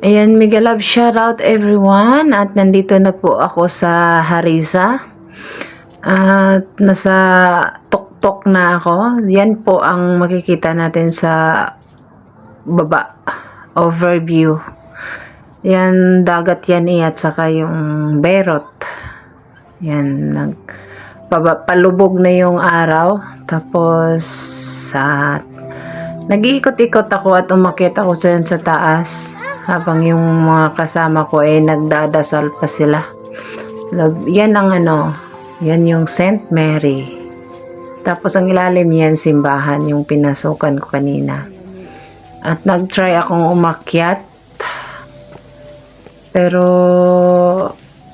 Ayan, mega love shoutout everyone. At nandito na po ako sa Harissa. At nasa tuktok na ako. Yan po ang makikita natin sa baba. Overview. Yan, dagat yan at saka yung Berot. Yan, palubog na yung araw. Tapos, nag-iikot-ikot ako at umakyat ako sa taas. Habang yung mga kasama ko ay nagdadasal pa sila. Yan ang yan yung Saint Mary. Tapos ang ilalim yan, simbahan, yung pinasukan ko kanina. At nag-try akong umakyat. Pero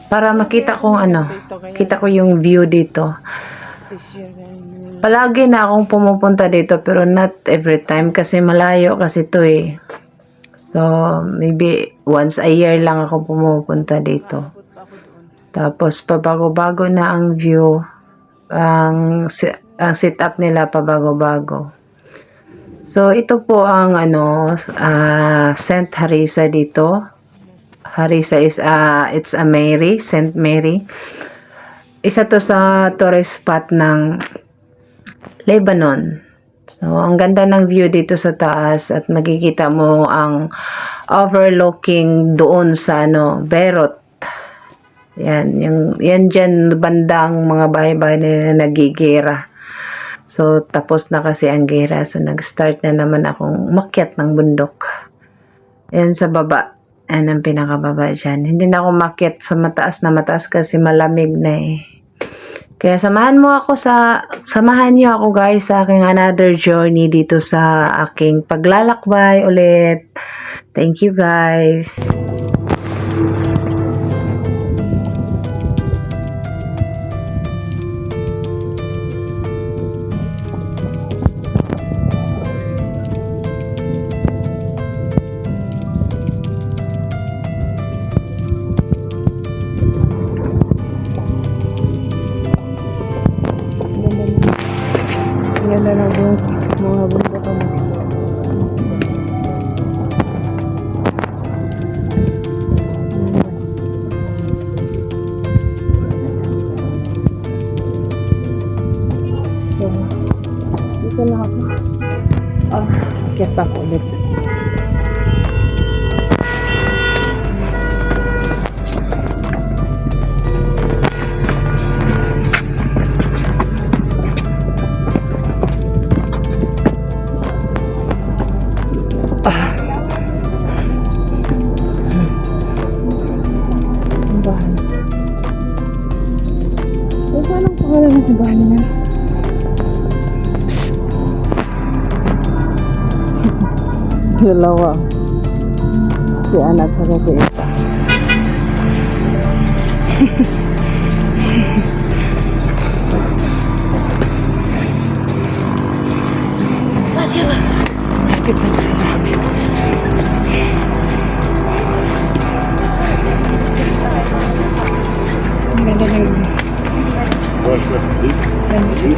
para makita kong kita ko yung view dito. Palagi na akong pumupunta dito pero not every time kasi malayo kasi to eh. So, maybe once a year lang ako pumupunta dito. Tapos, pabago-bago na ang view. Ang setup nila pabago-bago. So, ito po ang Saint Harissa dito. Harissa is it's a Mary, Saint Mary. Isa to sa tourist spot ng Lebanon. So, ang ganda ng view dito sa taas at makikita mo ang overlooking doon sa Berot. Yan, yan dyan bandang mga bahay-bahay na nagigera. So, tapos na kasi ang gera. So, nag-start na naman akong umakyat ng bundok. Yan sa baba. Yan ang pinakababa dyan. Hindi na ako umakyat sa mataas na mataas kasi malamig na eh. Kaya samahan niyo ako guys sa aking another journey dito sa aking paglalakbay ulit. Thank you guys. Ganda na yung mga bundok mo. So, dito lang ako. Kaya pa ako ulit. Simbahan. Saan ang pangalan ng simbahan niya? Dalawa. Si anak sa si Ita. Sila. Bakit lang sila? Ang ganda ng sunset.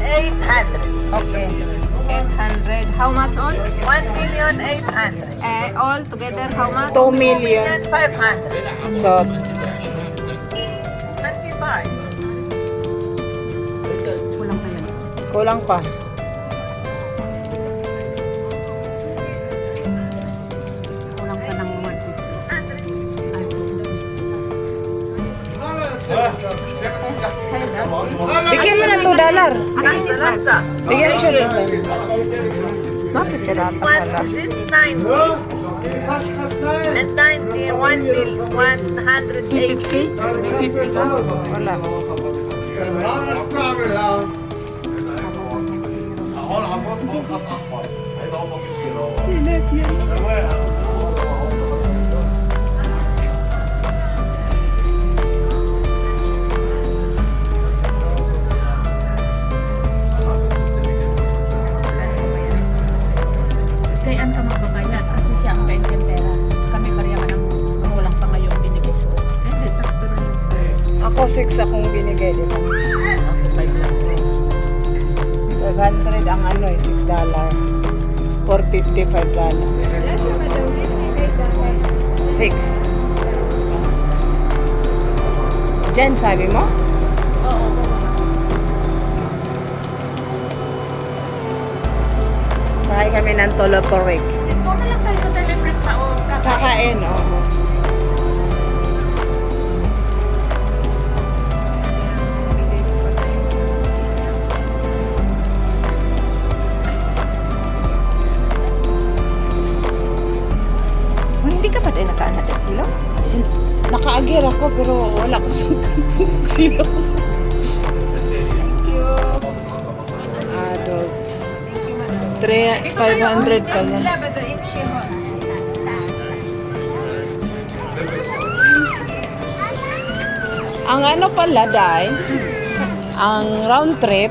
800. Okay. 800. How much all? 1,800,000. All together, how much? 2 million. 500. So, 25. Kulang pa yun. kulang pa. Kulang pa ng 150. Bigyan mo ng $2. Lasta. Bigyan siya ng $2. Bakit tirata ka One, lang? this 90. And 90, 180. 50 ka? Wala. هون عم بوصل خط احمر هيدا هو مشكله Kay ang ka magbabayad kasi siya ang kaintin pera. Kami pareha ka ng magulang pa ngayon binigay ko. Hindi, sakto na yun sa Ako 6 akong binigay, di ba? 500 ang ano eh, $6. For $55. 6. Diyan, sabi mo? Oo. Bahay kami ng Toloporek. Ito na lang tayo sa teleprint pa o Kakain, oo. Hindi ka pa din nakaanad sa silo? Nakaagir ako pero wala ko sa sino. Thank you. Adult. 500 pala. Ang ano pala, Day, ang round trip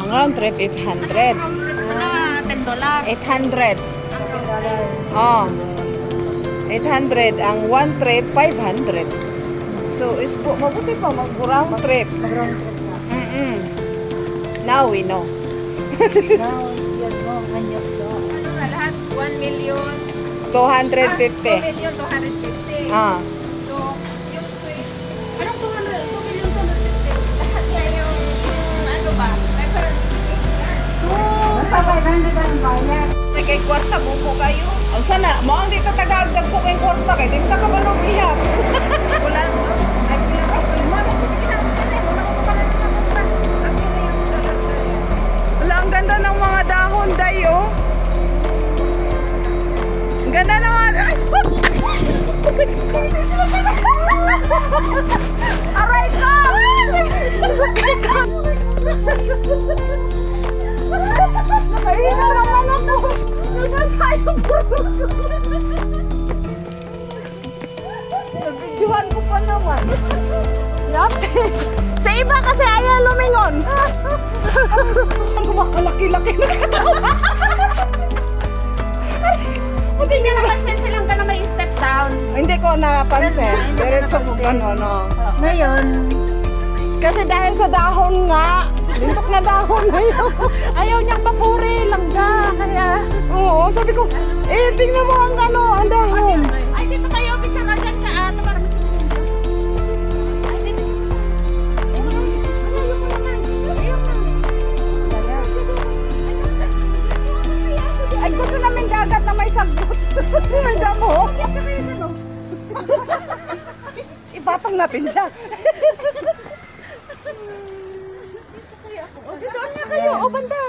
800. $10. 800. Oh. 800. Ang one trip, 500. So, mabuti pa mag-round trip. Mag-round trip na. Now we know. Now, yan mo, ganyan so. Ano nga lahat? 1 million. 250. 2,250. Ah. So, yung anong 2,250? Lahat niya yung ano ba? Basta 500 ang bayad. May kay kwarta buko kayo. Ang sana, mo ang di ka tagaagdag ko kay kwarta kay di ka kabalog iyak. Wala. Ay, Wala, ang ganda ng mga dahon, Day, oh. Ang ganda ng mga... Aray ko! Sakit ka! Nakahiya naman ako! Nagkasayang po! Nabidyohan ko pa naman. Yate! Sa iba kasi ayaw lumingon. Ang kumakalaki-laki na katawan. Hindi niya napansin silang ka na may step down. Hindi ko napansin. Diretso ko gano'n, no? Ngayon, Kasi dahil sa dahon nga, lintok na dahon na yun. Ayaw niyang mapuri langga. Kaya, Oo, sabi ko, tingnan mo ang ano, ang dahon. ay dito tayo, picture na dyan ka. Para ay dito. Ayaw mo naman. Ayaw ka. Ay, gusto namin dagat na may sagot. May damo. Ipatong natin siya. Doon na kayo, o banda.